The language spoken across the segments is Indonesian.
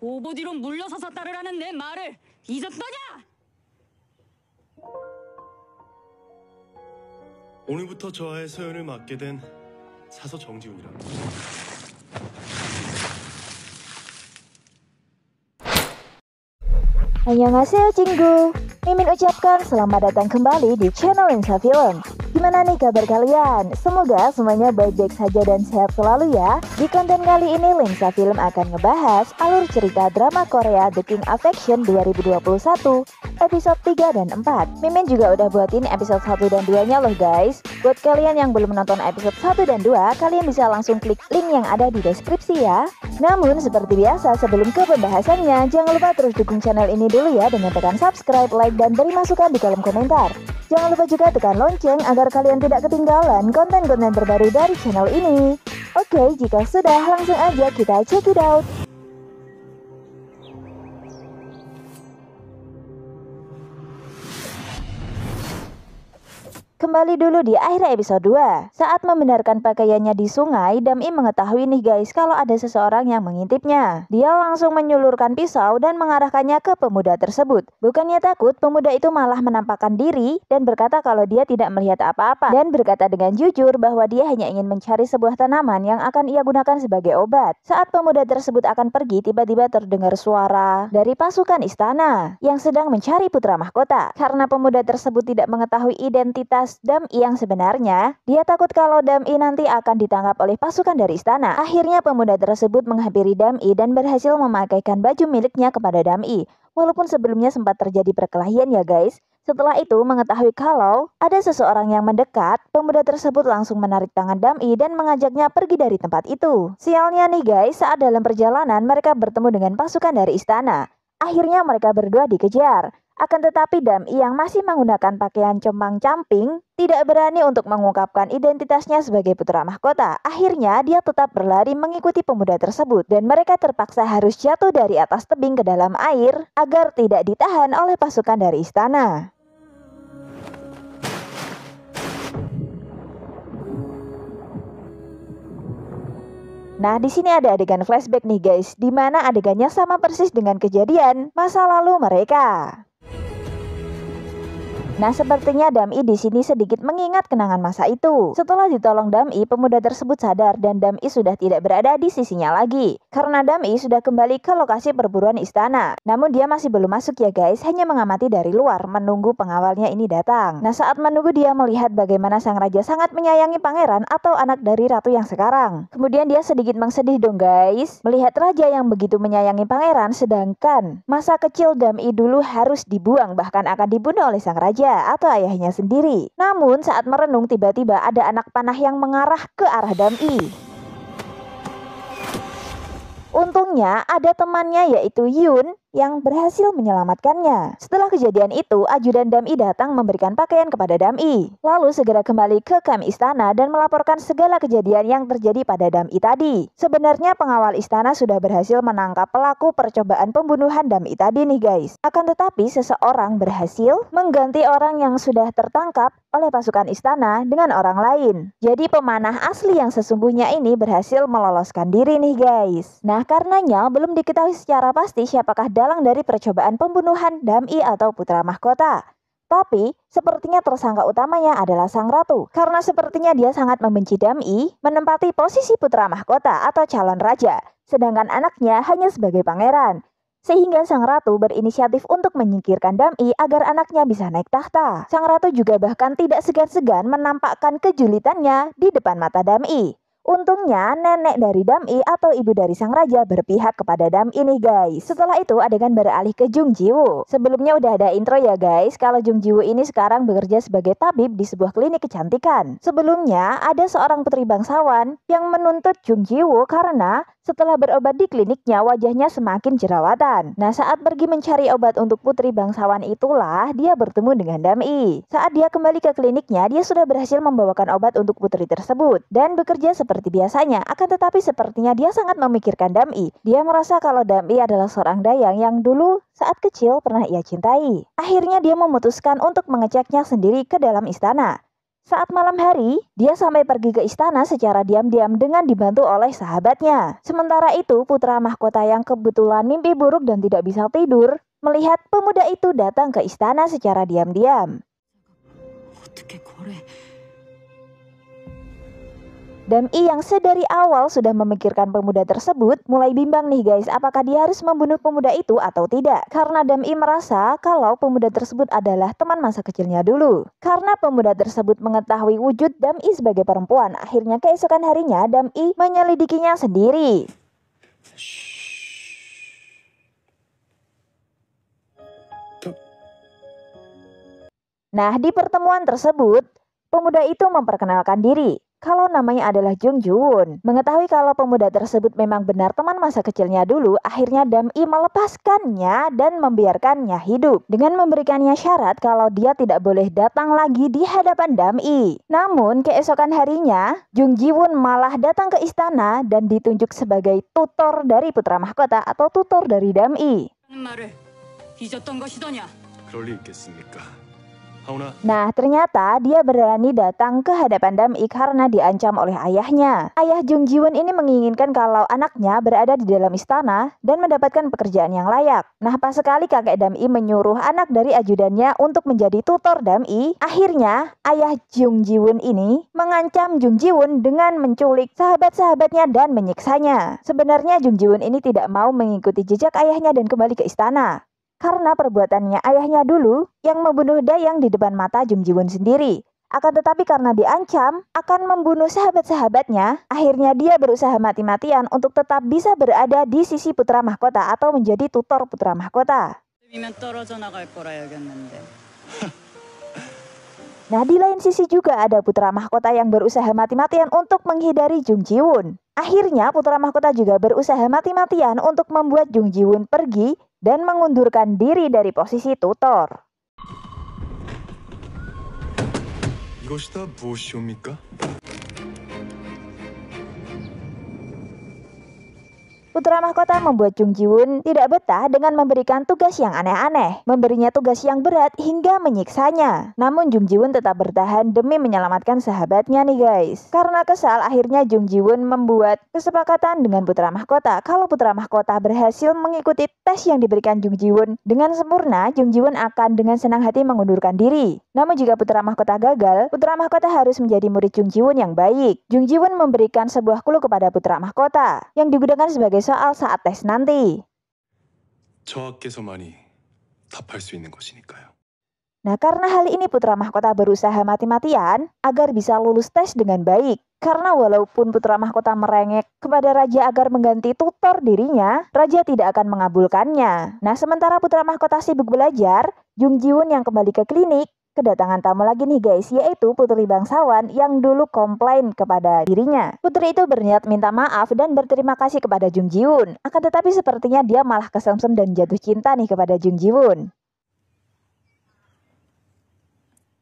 고보디로 물러서서 따르라는 내 말을 잊었더냐? 오늘부터 저하의 서연을 맡게 된 사서 정지훈이라. Annyeonghaseyo Cinggu. Mimin ucapkan selamat datang kembali di channel Lensa Film. Gimana nih kabar kalian? Semoga semuanya baik-baik saja dan sehat selalu ya. Di konten kali ini Lensa Film akan ngebahas alur cerita drama Korea The King Affection 2021 episode 3 dan 4. Mimin juga udah buatin episode 1 dan 2 nya loh guys. Buat kalian yang belum menonton episode 1 dan 2, kalian bisa langsung klik link yang ada di deskripsi ya. Namun seperti biasa sebelum ke pembahasannya, jangan lupa terus dukung channel ini dulu ya dengan tekan subscribe, like, dan beri masukan di kolom komentar. Jangan lupa juga tekan lonceng agar kalian tidak ketinggalan konten-konten terbaru dari channel ini. Oke, jika sudah langsung aja kita check it out. Kembali dulu di akhir episode 2. Saat membenarkan pakaiannya di sungai, Dam-i mengetahui nih guys kalau ada seseorang yang mengintipnya. Dia langsung menyulurkan pisau dan mengarahkannya ke pemuda tersebut. Bukannya takut, pemuda itu malah menampakkan diri dan berkata kalau dia tidak melihat apa-apa. Dan berkata dengan jujur bahwa dia hanya ingin mencari sebuah tanaman yang akan ia gunakan sebagai obat. Saat pemuda tersebut akan pergi, tiba-tiba terdengar suara dari pasukan istana yang sedang mencari putra mahkota. Karena pemuda tersebut tidak mengetahui identitas Dam-i yang sebenarnya, dia takut kalau Dam-i nanti akan ditangkap oleh pasukan dari istana. Akhirnya pemuda tersebut menghampiri Dam-i dan berhasil memakaikan baju miliknya kepada Dam-i. Walaupun sebelumnya sempat terjadi perkelahian ya guys. Setelah itu mengetahui kalau ada seseorang yang mendekat, pemuda tersebut langsung menarik tangan Dam-i dan mengajaknya pergi dari tempat itu. Sialnya nih guys, saat dalam perjalanan mereka bertemu dengan pasukan dari istana. Akhirnya mereka berdua dikejar. Akan tetapi Dam-i yang masih menggunakan pakaian compang-camping tidak berani untuk mengungkapkan identitasnya sebagai putra mahkota. Akhirnya dia tetap berlari mengikuti pemuda tersebut dan mereka terpaksa harus jatuh dari atas tebing ke dalam air agar tidak ditahan oleh pasukan dari istana. Nah, di sini ada adegan flashback nih guys, di mana adegannya sama persis dengan kejadian masa lalu mereka. Nah, sepertinya Dam-i di sini sedikit mengingat kenangan masa itu. Setelah ditolong Dam-i, pemuda tersebut sadar dan Dam-i sudah tidak berada di sisinya lagi. Karena Dam-i sudah kembali ke lokasi perburuan istana. Namun dia masih belum masuk ya guys, hanya mengamati dari luar menunggu pengawalnya ini datang. Nah, saat menunggu dia melihat bagaimana sang raja sangat menyayangi pangeran atau anak dari ratu yang sekarang. Kemudian dia sedikit sedih dong guys, melihat raja yang begitu menyayangi pangeran sedangkan masa kecil Dam-i dulu harus dibuang bahkan akan dibunuh oleh sang raja atau ayahnya sendiri. Namun saat merenung tiba-tiba ada anak panah yang mengarah ke arah Dam-i. Untungnya ada temannya yaitu Yun yang berhasil menyelamatkannya. Setelah kejadian itu, ajudan Dam-i datang memberikan pakaian kepada Dam-i. Lalu segera kembali ke kamp istana dan melaporkan segala kejadian yang terjadi pada Dam-i tadi. Sebenarnya pengawal istana sudah berhasil menangkap pelaku percobaan pembunuhan Dam-i tadi nih guys. Akan tetapi seseorang berhasil mengganti orang yang sudah tertangkap oleh pasukan istana dengan orang lain. Jadi pemanah asli yang sesungguhnya ini berhasil meloloskan diri nih guys. Nah, karenanya belum diketahui secara pasti siapakah dalang dari percobaan pembunuhan Dam-i atau putra mahkota. Tapi, sepertinya tersangka utamanya adalah sang ratu. Karena sepertinya dia sangat membenci Dam-i menempati posisi putra mahkota atau calon raja, sedangkan anaknya hanya sebagai pangeran. Sehingga sang ratu berinisiatif untuk menyingkirkan Dam-i agar anaknya bisa naik tahta. Sang ratu juga bahkan tidak segan-segan menampakkan kejulitannya di depan mata Dam-i. Untungnya nenek dari Dam-i atau ibu dari sang raja berpihak kepada Dam-i nih guys. Setelah itu adegan beralih ke Jung Ji-woo. Sebelumnya udah ada intro ya guys, kalau Jung Ji-woo ini sekarang bekerja sebagai tabib di sebuah klinik kecantikan. Sebelumnya ada seorang putri bangsawan yang menuntut Jung Ji-woo karena setelah berobat di kliniknya wajahnya semakin jerawatan. Nah, saat pergi mencari obat untuk putri bangsawan itulah dia bertemu dengan Dam-i. Saat dia kembali ke kliniknya, dia sudah berhasil membawakan obat untuk putri tersebut dan bekerja seperti biasanya. Akan tetapi sepertinya dia sangat memikirkan Dam-i. Dia merasa kalau Dam-i adalah seorang dayang yang dulu saat kecil pernah ia cintai. Akhirnya dia memutuskan untuk mengeceknya sendiri ke dalam istana. Saat malam hari, dia sampai pergi ke istana secara diam-diam dengan dibantu oleh sahabatnya. Sementara itu, putra mahkota yang kebetulan mimpi buruk dan tidak bisa tidur, melihat pemuda itu datang ke istana secara diam-diam. 어떻게 거래? Dam-i yang sedari awal sudah memikirkan pemuda tersebut mulai bimbang nih guys, apakah dia harus membunuh pemuda itu atau tidak. Karena Dam-i merasa kalau pemuda tersebut adalah teman masa kecilnya dulu. Karena pemuda tersebut mengetahui wujud Dam-i sebagai perempuan, akhirnya keesokan harinya Dam-i menyelidikinya sendiri. Nah, di pertemuan tersebut, pemuda itu memperkenalkan diri kalau namanya adalah Jung Ji-won. Mengetahui kalau pemuda tersebut memang benar teman masa kecilnya dulu, akhirnya Dam-i melepaskannya dan membiarkannya hidup dengan memberikannya syarat kalau dia tidak boleh datang lagi di hadapan Dam-i. Namun keesokan harinya, Jung Ji-won malah datang ke istana dan ditunjuk sebagai tutor dari putra mahkota atau tutor dari Dam-i. 말을 잊었던 것이더냐? 그럴 리 있겠습니까? 하오나, Nah, ternyata dia berani datang ke hadapan Dam-i karena diancam oleh ayahnya. Ayah Jung Ji-won ini menginginkan kalau anaknya berada di dalam istana dan mendapatkan pekerjaan yang layak. Nah, pas sekali kakek Dam-i menyuruh anak dari ajudannya untuk menjadi tutor Dam-i, akhirnya ayah Jung Ji-won ini mengancam Jung Ji-won dengan menculik sahabat-sahabatnya dan menyiksanya. Sebenarnya Jung Ji-won ini tidak mau mengikuti jejak ayahnya dan kembali ke istana. Karena perbuatannya ayahnya dulu yang membunuh Dayang di depan mata Jung Ji-won sendiri. Akan tetapi karena diancam akan membunuh sahabat-sahabatnya, akhirnya dia berusaha mati-matian untuk tetap bisa berada di sisi putra mahkota atau menjadi tutor putra mahkota. 이면 떨어져 나갈 거라 여겼는데. Nah, di lain sisi juga ada putra mahkota yang berusaha mati-matian untuk menghindari Jung Ji-won. Akhirnya putra mahkota juga berusaha mati-matian untuk membuat Jung Ji-won pergi dan mengundurkan diri dari posisi tutor. 이것이 다 무엇이옵니까? Putra mahkota membuat Jung Ji-won tidak betah dengan memberikan tugas yang aneh-aneh, memberinya tugas yang berat hingga menyiksanya. Namun Jung Ji-won tetap bertahan demi menyelamatkan sahabatnya nih guys. Karena kesal, akhirnya Jung Ji-won membuat kesepakatan dengan putra mahkota. Kalau putra mahkota berhasil mengikuti tes yang diberikan Jung Ji-won dengan sempurna, Jung Ji-won akan dengan senang hati mengundurkan diri. Namun jika putra mahkota gagal, putra mahkota harus menjadi murid Jung Ji-won yang baik. Jung Ji-won memberikan sebuah clue kepada putra mahkota yang digunakan sebagai soal saat tes nanti. 저하께서만이 답할 수 있는 것이니까요. Nah, karena hal ini putra mahkota berusaha mati-matian agar bisa lulus tes dengan baik. Karena walaupun putra mahkota merengek kepada raja agar mengganti tutor dirinya, raja tidak akan mengabulkannya. Nah, sementara putra mahkota sibuk belajar, Jung Ji-won yang kembali ke klinik kedatangan tamu lagi nih guys, yaitu putri bangsawan yang dulu komplain kepada dirinya. Putri itu berniat minta maaf dan berterima kasih kepada Jung Ji-won. Akan tetapi sepertinya dia malah kesemsem dan jatuh cinta nih kepada Jung Ji-won.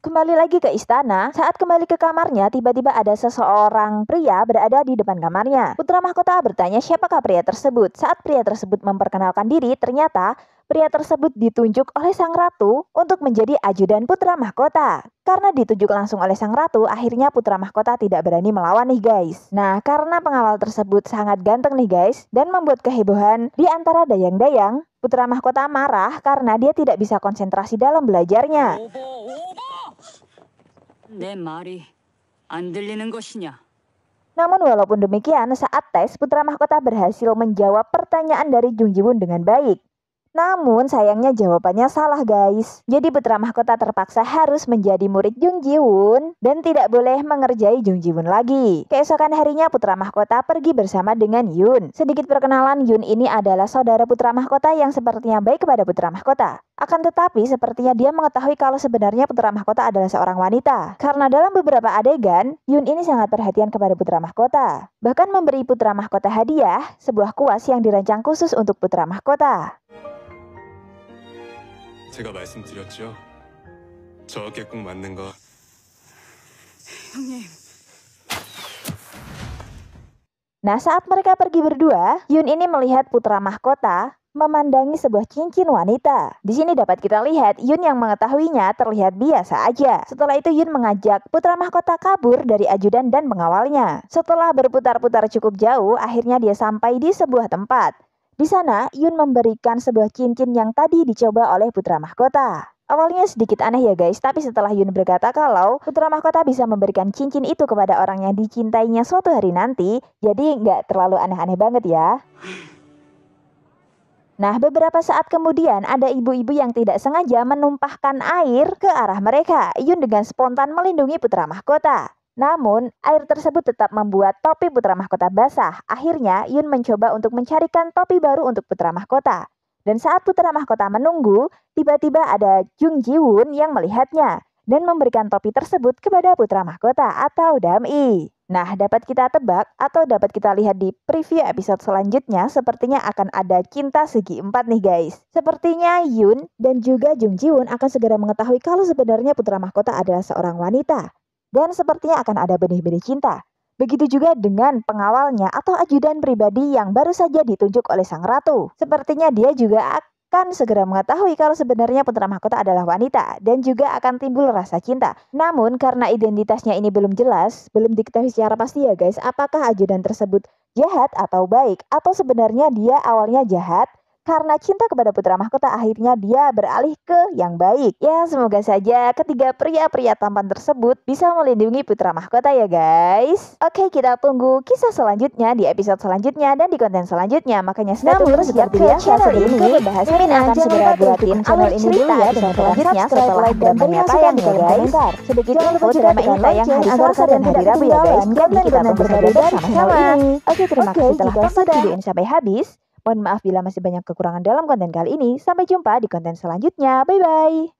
Kembali lagi ke istana, saat kembali ke kamarnya, tiba-tiba ada seseorang pria berada di depan kamarnya. Putra mahkota bertanya siapakah pria tersebut. Saat pria tersebut memperkenalkan diri, ternyata pria tersebut ditunjuk oleh sang ratu untuk menjadi ajudan putra mahkota. Karena ditunjuk langsung oleh sang ratu, akhirnya putra mahkota tidak berani melawan nih guys. Nah, karena pengawal tersebut sangat ganteng nih guys, dan membuat kehebohan di antara dayang-dayang, putra mahkota marah karena dia tidak bisa konsentrasi dalam belajarnya. 오버! 내 말이 안 들리는 것이냐? Namun walaupun demikian, saat tes, putra mahkota berhasil menjawab pertanyaan dari Jung Ji-won dengan baik. Namun sayangnya jawabannya salah guys. Jadi putra mahkota terpaksa harus menjadi murid Jung Ji-won dan tidak boleh mengerjai Jung Ji-won lagi. Keesokan harinya putra mahkota pergi bersama dengan Yun. Sedikit perkenalan, Yun ini adalah saudara putra mahkota yang sepertinya baik kepada putra mahkota. Akan tetapi sepertinya dia mengetahui kalau sebenarnya putra mahkota adalah seorang wanita. Karena dalam beberapa adegan, Yun ini sangat perhatian kepada putra mahkota. Bahkan memberi putra mahkota hadiah, sebuah kuas yang dirancang khusus untuk putra mahkota. 제가 말씀드렸죠. 저하께 꼭 맞는 거. 형님. Nah, saat mereka pergi berdua, Yun ini melihat putra mahkota memandangi sebuah cincin wanita. Di sini dapat kita lihat Yun yang mengetahuinya terlihat biasa aja. Setelah itu Yun mengajak putra mahkota kabur dari ajudan dan pengawalnya. Setelah berputar-putar cukup jauh, akhirnya dia sampai di sebuah tempat. Di sana, Yun memberikan sebuah cincin yang tadi dicoba oleh putra mahkota. Awalnya sedikit aneh ya guys, tapi setelah Yun berkata kalau putra mahkota bisa memberikan cincin itu kepada orang yang dicintainya suatu hari nanti, jadi nggak terlalu aneh-aneh banget ya. Nah, beberapa saat kemudian ada ibu-ibu yang tidak sengaja menumpahkan air ke arah mereka. Yun dengan spontan melindungi putra mahkota. Namun, air tersebut tetap membuat topi putra mahkota basah. Akhirnya, Yun mencoba untuk mencarikan topi baru untuk putra mahkota. Dan saat putra mahkota menunggu, tiba-tiba ada Jung Ji-woon yang melihatnya dan memberikan topi tersebut kepada putra mahkota atau Dam-i. Nah, dapat kita tebak atau dapat kita lihat di preview episode selanjutnya, sepertinya akan ada cinta segi 4 nih guys. Sepertinya Yun dan juga Jung Ji-woon akan segera mengetahui kalau sebenarnya putra mahkota adalah seorang wanita. Dan sepertinya akan ada benih-benih cinta. Begitu juga dengan pengawalnya atau ajudan pribadi yang baru saja ditunjuk oleh sang ratu. Sepertinya dia juga akan segera mengetahui kalau sebenarnya putra mahkota adalah wanita dan juga akan timbul rasa cinta. Namun karena identitasnya ini belum jelas, belum diketahui secara pasti ya guys, apakah ajudan tersebut jahat atau baik, atau sebenarnya dia awalnya jahat karena cinta kepada putra mahkota, akhirnya dia beralih ke yang baik. Ya, semoga saja ketiga pria-pria tampan tersebut bisa melindungi putra mahkota ya guys. Oke, kita tunggu kisah selanjutnya di episode selanjutnya dan di konten selanjutnya. Makanya stay tune seperti biasa sebelum ini. Mimin akan segera buatin channel ini dulu ya di selanjutnya setelah dramanya tayang ya guys. Sedikit info, drama ini tayang hari Selasa dan hari Rabu ya guys. Jadi kita tunggu saja bersama-sama. Oke, terima kasih telah tonton video ini sampai habis. Mohon maaf bila masih banyak kekurangan dalam konten kali ini. Sampai jumpa di konten selanjutnya. Bye-bye.